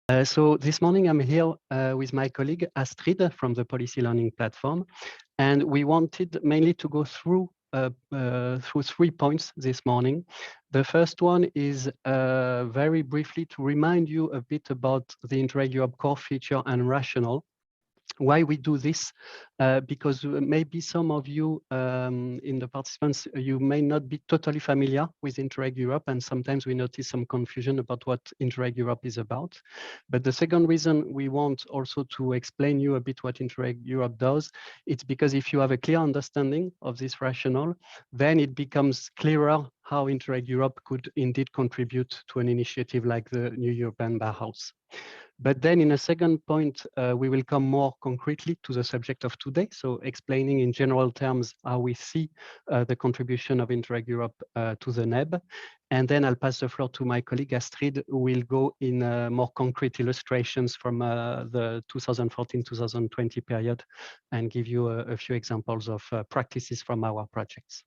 So this morning I'm here with my colleague Astrid from the Policy Learning Platform, and we wanted mainly to go through 3 points this morning. The first one is very briefly to remind you a bit about the Interreg Europe core feature and rationale. Why we do this, because maybe some of you in the participants, you may not be totally familiar with Interreg Europe, and sometimes we notice some confusion about what Interreg Europe is about. But the second reason we want also to explain you a bit what Interreg Europe does, it's because if you have a clear understanding of this rationale, then it becomes clearer how Interreg Europe could indeed contribute to an initiative like the New European Bauhaus. But then in a second point, we will come more concretely to the subject of today. So explaining in general terms how we see the contribution of Interreg Europe to the NEB. And then I'll pass the floor to my colleague Astrid, who will go in more concrete illustrations from the 2014-2020 period and give you a few examples of practices from our projects.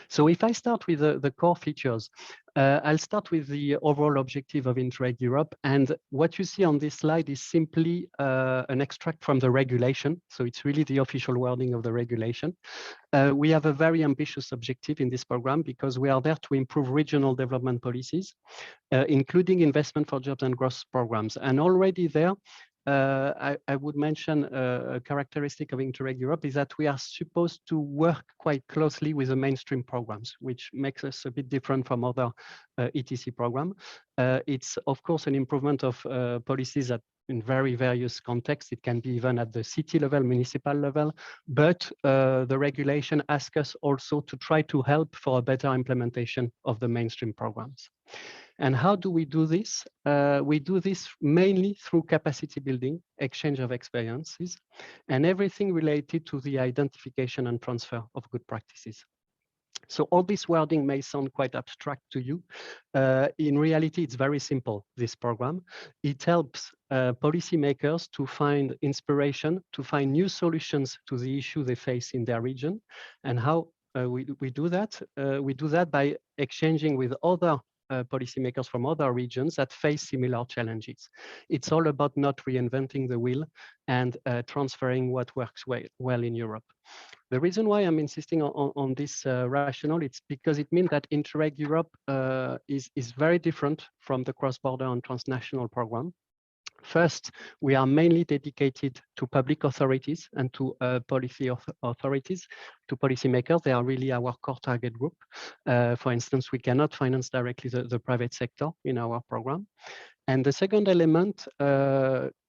So if I start with the core features, I'll start with the overall objective of Interreg Europe. And what you see on this slide is simply an extract from the regulation. So it's really the official wording of the regulation. We have a very ambitious objective in this program because we are there to improve regional development policies, including investment for jobs and growth programs. And already there, I would mention a characteristic of Interreg Europe is that we are supposed to work quite closely with the mainstream programs, which makes us a bit different from other ETC programs. It's, of course, an improvement of policies that in very various contexts. It can be even at the city level, municipal level, but the regulation asks us also to try to help for a better implementation of the mainstream programs. And how do we do this? We do this mainly through capacity building, exchange of experiences, and everything related to the identification and transfer of good practices. So all this wording may sound quite abstract to you. In reality, it's very simple, this program. It helps policymakers to find inspiration, to find new solutions to the issue they face in their region. And how we do that? We do that by exchanging with other policymakers from other regions that face similar challenges. It's all about not reinventing the wheel and transferring what works well in Europe. The reason why I'm insisting on this rationale, it's because it means that Interreg Europe is very different from the cross-border and transnational program. First, we are mainly dedicated to public authorities and to policy authorities, to policymakers. They are really our core target group. For instance, we cannot finance directly the private sector in our program. And the second element,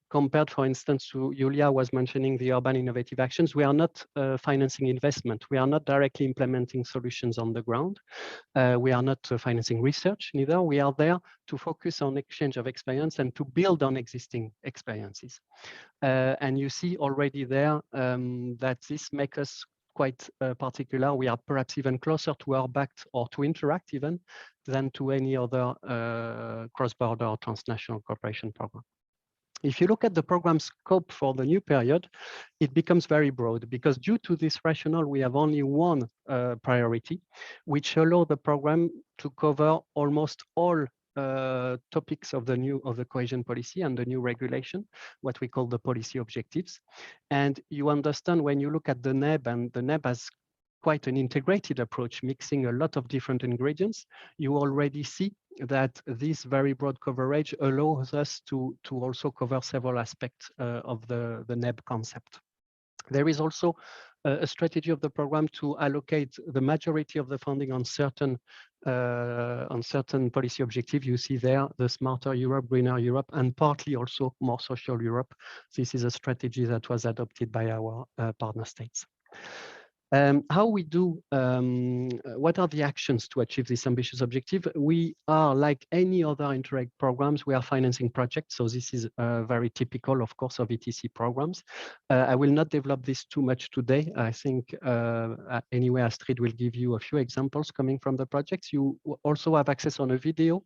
compared, for instance, to Julia was mentioning the urban innovative actions, we are not financing investment. We are not directly implementing solutions on the ground. We are not financing research neither. We are there to focus on exchange of experience and to build on existing experiences. And you see already there that this makes us quite particular. We are perhaps even closer to URBACT or to Interact even than to any other cross-border or transnational cooperation program. If you look at the program scope for the new period, it becomes very broad because due to this rationale, we have only one priority, which allows the program to cover almost all topics of the cohesion policy and the new regulation, what we call the policy objectives. And you understand when you look at the NEB, and the NEB has quite an integrated approach, mixing a lot of different ingredients, you already see that this very broad coverage allows us to also cover several aspects of the NEB concept. There is also a strategy of the program to allocate the majority of the funding on certain policy objectives. You see there the smarter Europe, greener Europe, and partly also more social Europe. This is a strategy that was adopted by our partner states. How we do, what are the actions to achieve this ambitious objective? We are, like any other Interreg programs, we are financing projects. So this is very typical, of course, of ETC programs. I will not develop this too much today. I think anyway, Astrid will give you a few examples coming from the projects. You also have access on a video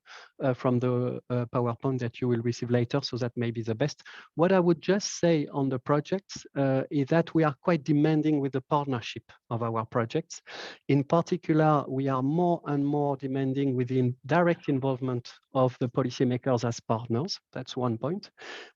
from the PowerPoint that you will receive later, so that may be the best. What I would just say on the projects is that we are quite demanding with the partnership of our projects. In particular, we are more and more demanding with the direct involvement of the policymakers as partners. That's one point.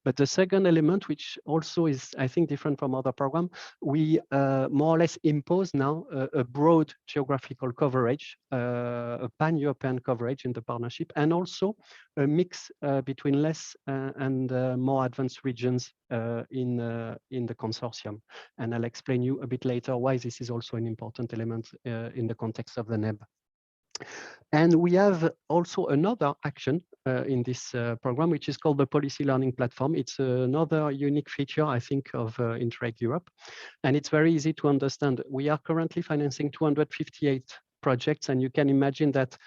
But the second element, which also is, I think, different from other programs, we more or less impose now a broad geographical coverage, a pan-European coverage in the partnership, and also a mix between less and more advanced regions in the consortium. And I'll explain you a bit later why this is also an important element in the context of the NEB. And we have also another action in this program, which is called the Policy Learning Platform. It's another unique feature, I think, of Interreg Europe. And it's very easy to understand. We are currently financing 258 projects, and you can imagine that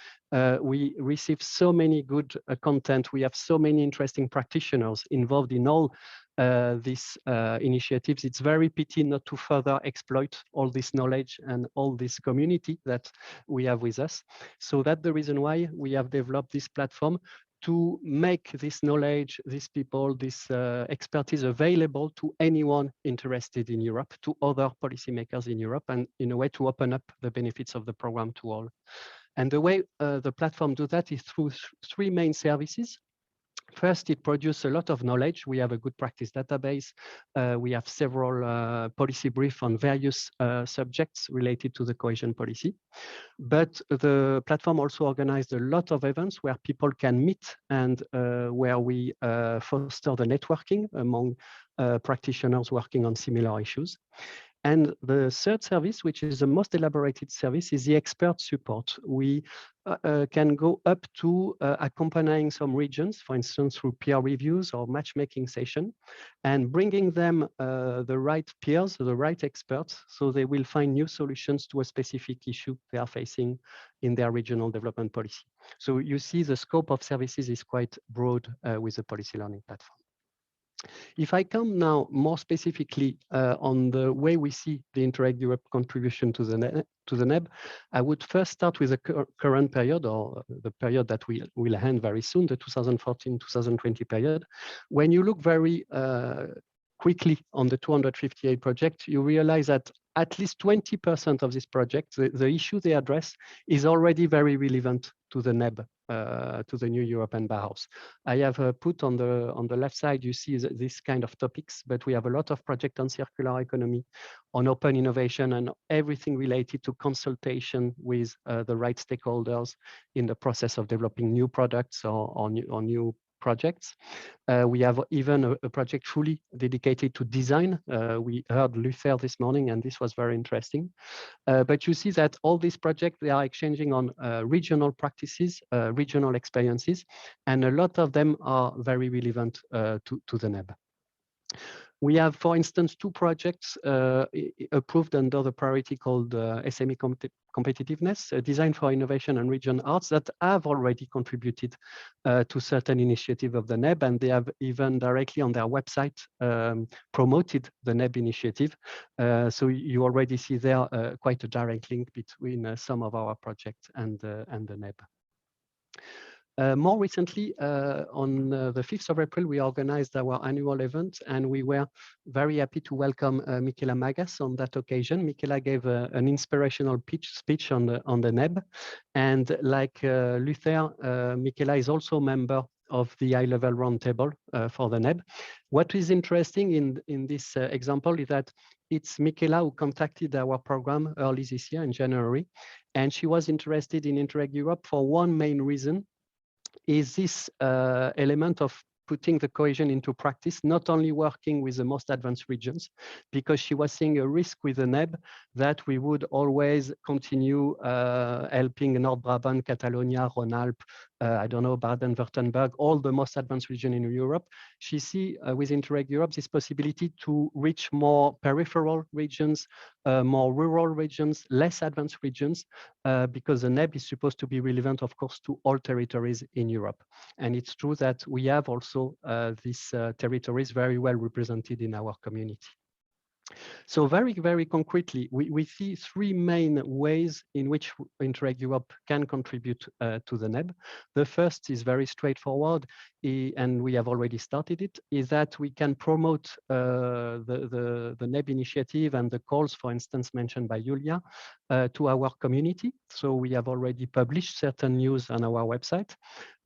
we receive so many good content. We have so many interesting practitioners involved in all these initiatives. It's very pity not to further exploit all this knowledge and all this community that we have with us. So that's the reason why we have developed this platform to make this knowledge, these people, this expertise available to anyone interested in Europe, to other policymakers in Europe, and in a way to open up the benefits of the program to all. And the way the platform do that is through three main services. First, it produces a lot of knowledge. We have a good practice database. We have several policy briefs on various subjects related to the cohesion policy. But the platform also organized a lot of events where people can meet and where we foster the networking among practitioners working on similar issues. And the third service, which is the most elaborated service, is the expert support. We can go up to accompanying some regions, for instance, through peer reviews or matchmaking session, and bringing them the right peers, the right experts, so they will find new solutions to a specific issue they are facing in their regional development policy. So you see the scope of services is quite broad with the policy learning platform. If I come now more specifically on the way we see the Interreg Europe contribution to the NEB, I would first start with the current period, or the period that will end very soon, the 2014-2020 period. When you look very quickly on the 258 projects, you realize that at least 20% of this project, the issue they address, is already very relevant to the NEB, to the new European Bauhaus. I have put on the left side, you see this kind of topics, but we have a lot of projects on circular economy, on open innovation, and everything related to consultation with the right stakeholders in the process of developing new products or new projects. We have even a project fully dedicated to design. We heard Luther this morning, and this was very interesting. But you see that all these projects, they are exchanging on regional practices, regional experiences, and a lot of them are very relevant to the NEB. We have, for instance, two projects approved under the priority called SME Competitiveness, Design for Innovation and Region Arts, that have already contributed to certain initiative of the NEB, and they have even directly on their website promoted the NEB initiative. So you already see there quite a direct link between some of our projects and the NEB. More recently, on the 5th of April, we organized our annual event, and we were very happy to welcome Nicolas Magas on that occasion. Nicolas gave an inspirational speech on the NEB, and like Luther, Nicolas is also a member of the high-level roundtable for the NEB. What is interesting in this example is that it's Nicolas who contacted our program early this year in January, and she was interested in Interreg Europe for one main reason, is this element of putting the cohesion into practice, not only working with the most advanced regions, because she was seeing a risk with the NEB that we would always continue helping North Brabant, Catalonia, Rhône-Alpes, I don't know, Baden-Württemberg, all the most advanced region in Europe. She sees with Interreg Europe this possibility to reach more peripheral regions, more rural regions, less advanced regions, because the NEB is supposed to be relevant, of course, to all territories in Europe. And it's true that we have also these territories very well represented in our community. So very, very concretely, we see three main ways in which Interreg Europe can contribute to the NEB. The first is very straightforward, and we have already started it, is that we can promote the NEB initiative and the calls, for instance, mentioned by Julia, to our community. So we have already published certain news on our website,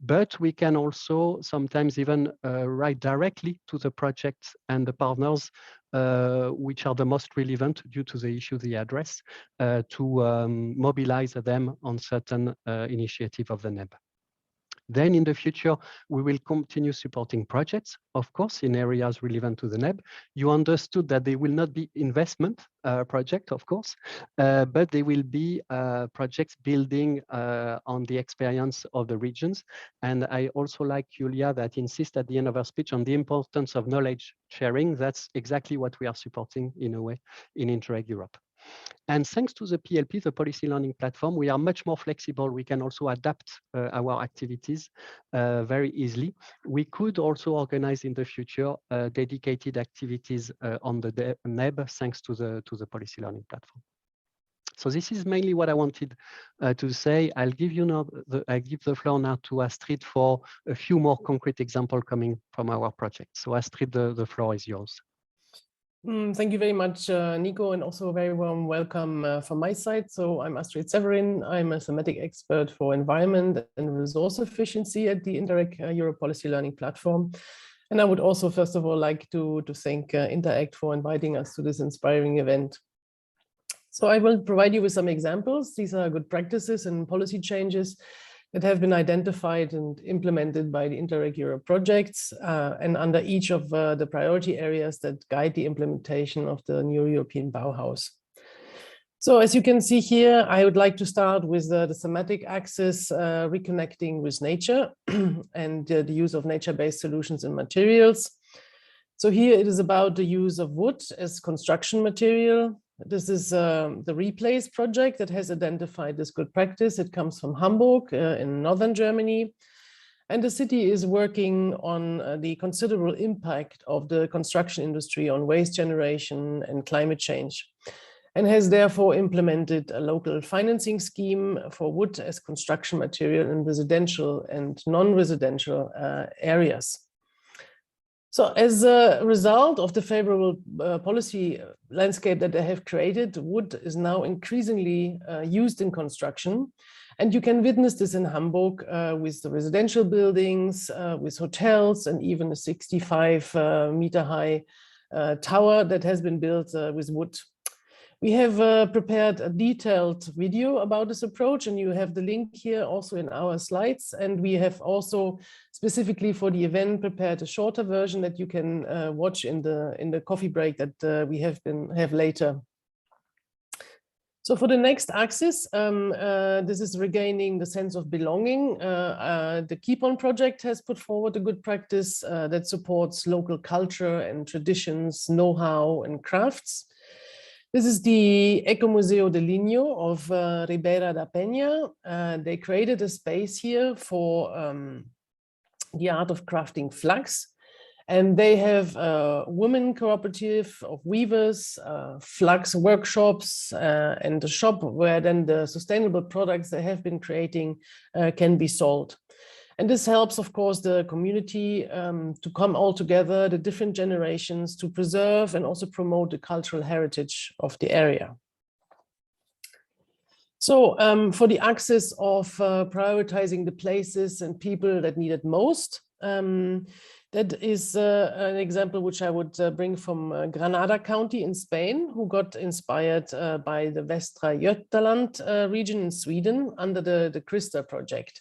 but we can also sometimes even write directly to the projects and the partners which are the most relevant due to the issue they address, to mobilize them on certain initiative of the NEB. Then in the future, we will continue supporting projects, of course, in areas relevant to the NEB. You understood that they will not be investment project, of course, but they will be projects building on the experience of the regions. And I also like Julia that insists at the end of her speech on the importance of knowledge sharing. That's exactly what we are supporting in a way in Interreg Europe. And thanks to the PLP, the Policy Learning Platform, we are much more flexible. We can also adapt our activities very easily. We could also organize in the future dedicated activities on the NEB thanks to the Policy Learning Platform. So this is mainly what I wanted to say. I give the floor now to Astrid for a few more concrete examples coming from our project. So Astrid, the floor is yours. Thank you very much, Nico, and also a very warm welcome from my side. So I'm Astrid Severin. I'm a thematic expert for environment and resource efficiency at the Interreg Europe Policy Learning Platform. And I would also, first of all, like to thank Interreg for inviting us to this inspiring event. So I will provide you with some examples. These are good practices and policy changes that have been identified and implemented by the Interreg Europe projects and under each of the priority areas that guide the implementation of the new European Bauhaus. So as you can see here, I would like to start with the thematic axis, reconnecting with nature and the use of nature-based solutions and materials. So here it is about the use of wood as construction material. This is the Replace project that has identified this good practice. It comes from Hamburg in northern Germany. And the city is working on the considerable impact of the construction industry on waste generation and climate change, and has therefore implemented a local financing scheme for wood as construction material in residential and non-residential areas. So as a result of the favorable policy landscape that they have created, wood is now increasingly used in construction. And you can witness this in Hamburg with the residential buildings, with hotels, and even a 65-meter high tower that has been built with wood. We have prepared a detailed video about this approach, and you have the link here also in our slides. And we have also specifically for the event prepared a shorter version that you can watch in the coffee break that we have later. So for the next axis, this is regaining the sense of belonging. The Keep On project has put forward a good practice that supports local culture and traditions, know-how and crafts. This is the Ecomuseo de Linho of Ribeira da Penha. They created a space here for the art of crafting flax. And they have a women cooperative of weavers, flax workshops, and a shop where then the sustainable products they have been creating can be sold. And this helps, of course, the community to come all together, the different generations, to preserve and also promote the cultural heritage of the area. So for the axis of prioritizing the places and people that need it most, that is an example which I would bring from Granada County in Spain, who got inspired by the Västra Götaland region in Sweden under the Krista project.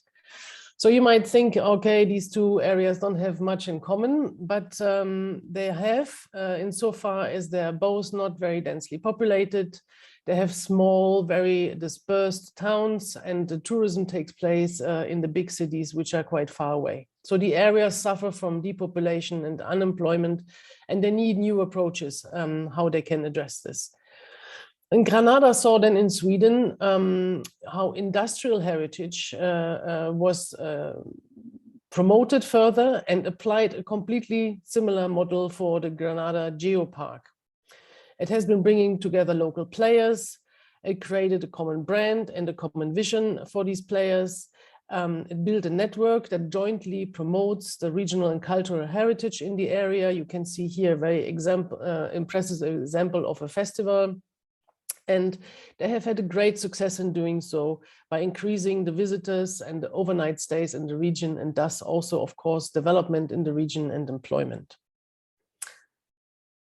So you might think, okay, these two areas don't have much in common, but they have insofar as they're both not very densely populated. They have small, very dispersed towns, and the tourism takes place in the big cities, which are quite far away. So the areas suffer from depopulation and unemployment, and they need new approaches how they can address this. And Granada saw then in Sweden how industrial heritage was promoted further and applied a completely similar model for the Granada Geopark. It has been bringing together local players. It created a common brand and a common vision for these players. It built a network that jointly promotes the regional and cultural heritage in the area. You can see here a very impressive example of a festival. And they have had a great success in doing so by increasing the visitors and the overnight stays in the region, and thus also, of course, development in the region and employment.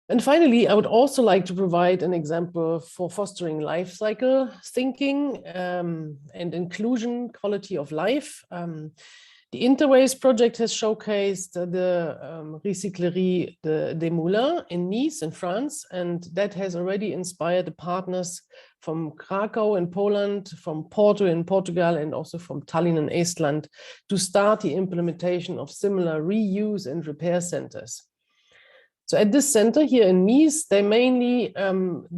And finally, I would also like to provide an example for fostering life cycle thinking and inclusion, quality of life. The Interways project has showcased the Recyclerie des Moulins in Nice in France, and that has already inspired the partners from Krakow in Poland, from Porto in Portugal, and also from Tallinn in Iceland to start the implementation of similar reuse and repair centers. So at this center here in Nice, they mainly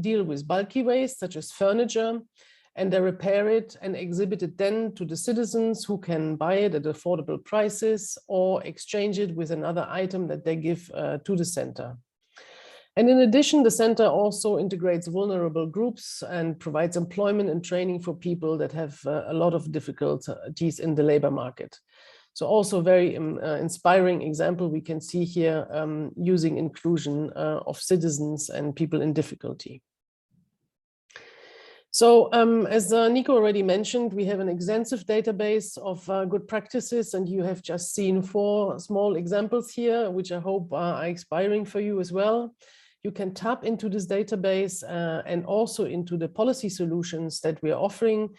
deal with bulky waste such as furniture, and they repair it and exhibit it then to the citizens who can buy it at affordable prices or exchange it with another item that they give to the center. And in addition, the center also integrates vulnerable groups and provides employment and training for people that have a lot of difficulties in the labor market. So also very inspiring example we can see here using inclusion of citizens and people in difficulty. So as Nico already mentioned, we have an extensive database of good practices, and you have just seen 4 small examples here, which I hope are inspiring for you as well. You can tap into this database and also into the policy solutions that we are offering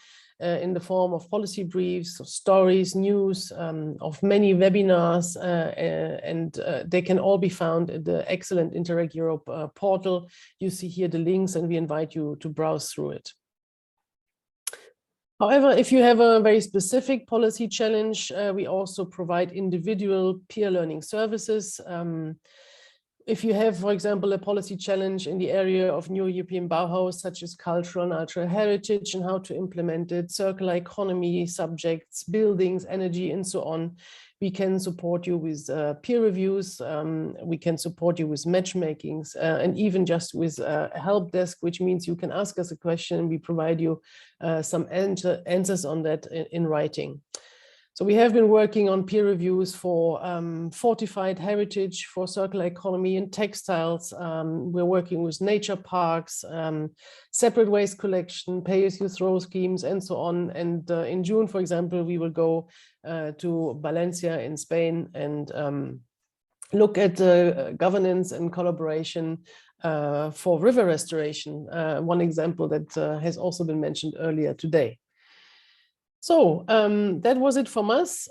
in the form of policy briefs, of stories, news, of many webinars, and they can all be found in the excellent Interreg Europe portal. You see here the links, and we invite you to browse through it. However, if you have a very specific policy challenge, we also provide individual peer learning services. If you have, for example, a policy challenge in the area of new European Bauhaus, such as cultural and cultural heritage and how to implement it, circular economy subjects, buildings, energy, and so on, we can support you with peer reviews. We can support you with matchmakings and even just with a help desk, which means you can ask us a question and we provide you some answers on that in writing. So we have been working on peer reviews for fortified heritage, for circular economy and textiles. We're working with nature parks, separate waste collection, pay-as-you-throw schemes, and so on. And in June, for example, we will go to Valencia in Spain and look at governance and collaboration for river restoration, one example that has also been mentioned earlier today. So that was it from us.